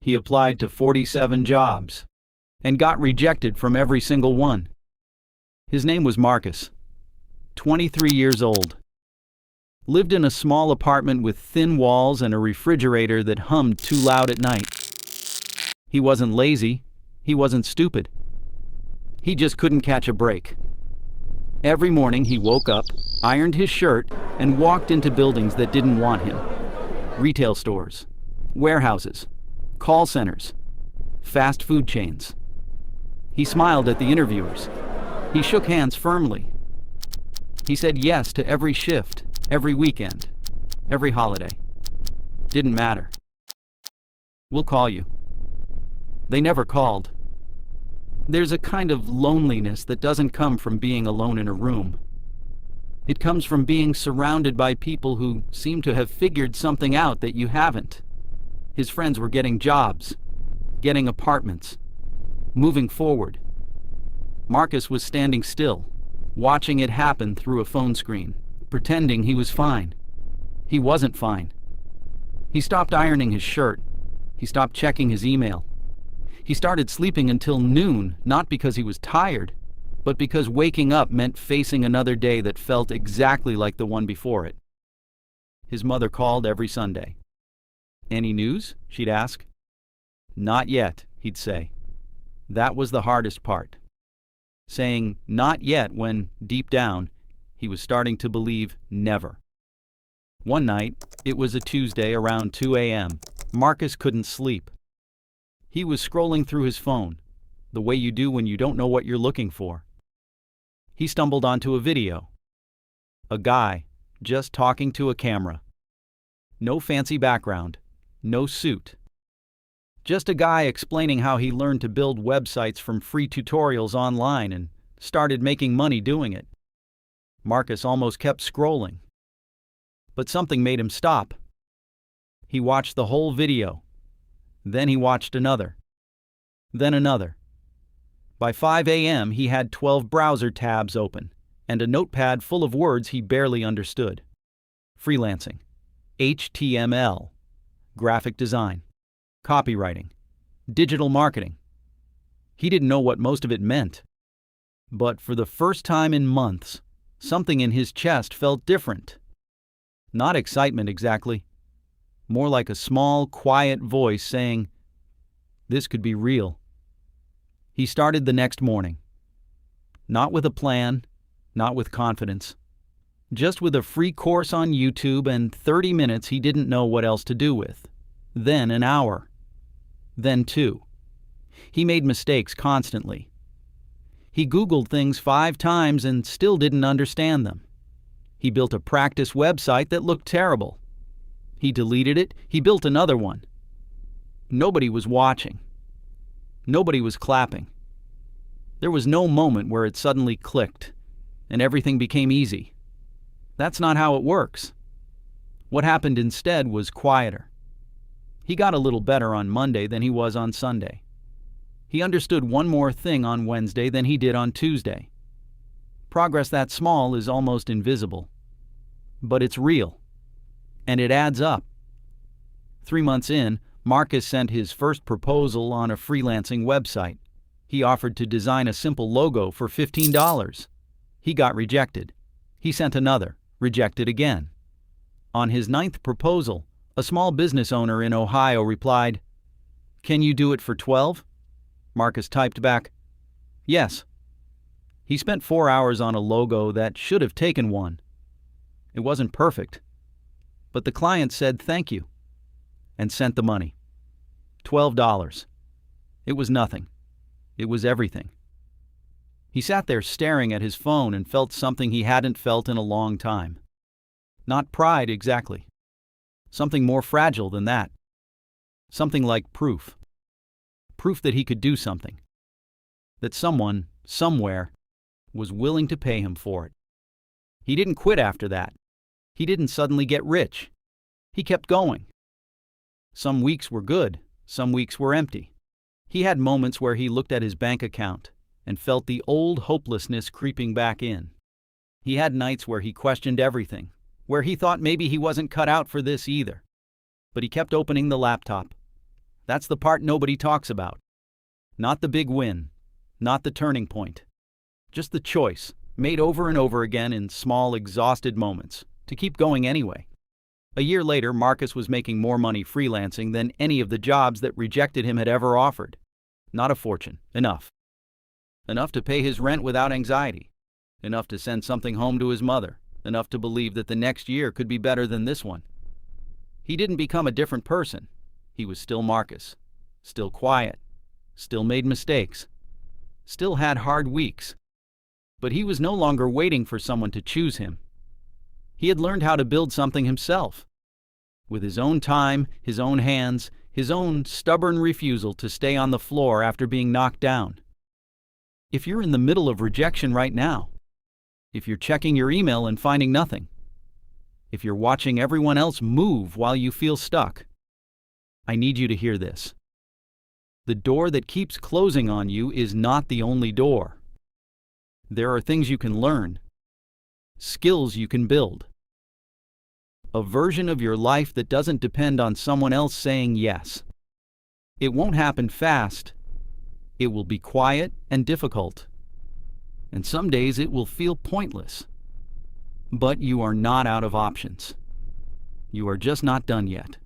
He applied to 47 jobs and got rejected from every single one. His name was Marcus, 23 years old. Lived in a small apartment with thin walls and a refrigerator that hummed too loud at night. He wasn't lazy. He wasn't stupid. He just couldn't catch a break. Every morning he woke up, ironed his shirt, and walked into buildings that didn't want him. Retail stores, warehouses, call centers, fast food chains. He smiled at the interviewers. He shook hands firmly. He said yes to every shift, every weekend, every holiday. Didn't matter. We'll call you. They never called. There's a kind of loneliness that doesn't come from being alone in a room. It comes from being surrounded by people who seem to have figured something out that you haven't. His friends were getting jobs, getting apartments, moving forward. Marcus was standing still, watching it happen through a phone screen, pretending he was fine. He wasn't fine. He stopped ironing his shirt. He stopped checking his email. He started sleeping until noon, not because he was tired, but because waking up meant facing another day that felt exactly like the one before it. His mother called every Sunday. "Any news?" she'd ask. "Not yet," he'd say. That was the hardest part. Saying "not yet" when, deep down, he was starting to believe never. One night, it was a Tuesday around 2 a.m., Marcus couldn't sleep. He was scrolling through his phone, the way you do when you don't know what you're looking for. He stumbled onto a video. A guy, just talking to a camera. No fancy background, no suit. Just a guy explaining how he learned to build websites from free tutorials online and started making money doing it. Marcus almost kept scrolling. But something made him stop. He watched the whole video. Then he watched another. Then another. By 5 a.m. he had 12 browser tabs open and a notepad full of words he barely understood. Freelancing, HTML, graphic design, copywriting, digital marketing. He didn't know what most of it meant. But for the first time in months, something in his chest felt different. Not excitement exactly. More like a small, quiet voice saying, "This could be real." He started the next morning. Not with a plan, not with confidence. Just with a free course on YouTube and 30 minutes he didn't know what else to do with. Then an hour. Then 2. He made mistakes constantly. He Googled things 5 times and still didn't understand them. He built a practice website that looked terrible. He deleted it. He built another one. Nobody was watching. Nobody was clapping. There was no moment where it suddenly clicked and everything became easy. That's not how it works. What happened instead was quieter. He got a little better on Monday than he was on Sunday. He understood one more thing on Wednesday than he did on Tuesday. Progress that small is almost invisible. But it's real. And it adds up. 3 months in, Marcus sent his first proposal on a freelancing website. He offered to design a simple logo for $15. He got rejected. He sent another, rejected again. On his 9th proposal, a small business owner in Ohio replied, "Can you do it for 12?" Marcus typed back, "Yes." He spent 4 hours on a logo that should have taken 1. It wasn't perfect. But the client said thank you and sent the money. $12. It was nothing. It was everything. He sat there staring at his phone and felt something he hadn't felt in a long time. Not pride exactly. Something more fragile than that. Something like proof. Proof that he could do something. That someone, somewhere, was willing to pay him for it. He didn't quit after that. He didn't suddenly get rich. He kept going. Some weeks were good, some weeks were empty. He had moments where he looked at his bank account and felt the old hopelessness creeping back in. He had nights where he questioned everything, where he thought maybe he wasn't cut out for this either. But he kept opening the laptop, That's the part nobody talks about. Not the big win, not the turning point. Just the choice, made over and over again in small, exhausted moments, to keep going anyway. A year later, Marcus was making more money freelancing than any of the jobs that rejected him had ever offered. Not a fortune, enough. Enough to pay his rent without anxiety. Enough to send something home to his mother. Enough to believe that the next year could be better than this one. He didn't become a different person. He was still Marcus. Still quiet. Still made mistakes. Still had hard weeks. But he was no longer waiting for someone to choose him. He had learned how to build something himself. With his own time, his own hands, his own stubborn refusal to stay on the floor after being knocked down. If you're in the middle of rejection right now, if you're checking your email and finding nothing, if you're watching everyone else move while you feel stuck, I need you to hear this. The door that keeps closing on you is not the only door. There are things you can learn, skills you can build, a version of your life that doesn't depend on someone else saying yes. It won't happen fast. It will be quiet and difficult. And some days it will feel pointless. But you are not out of options. You are just not done yet.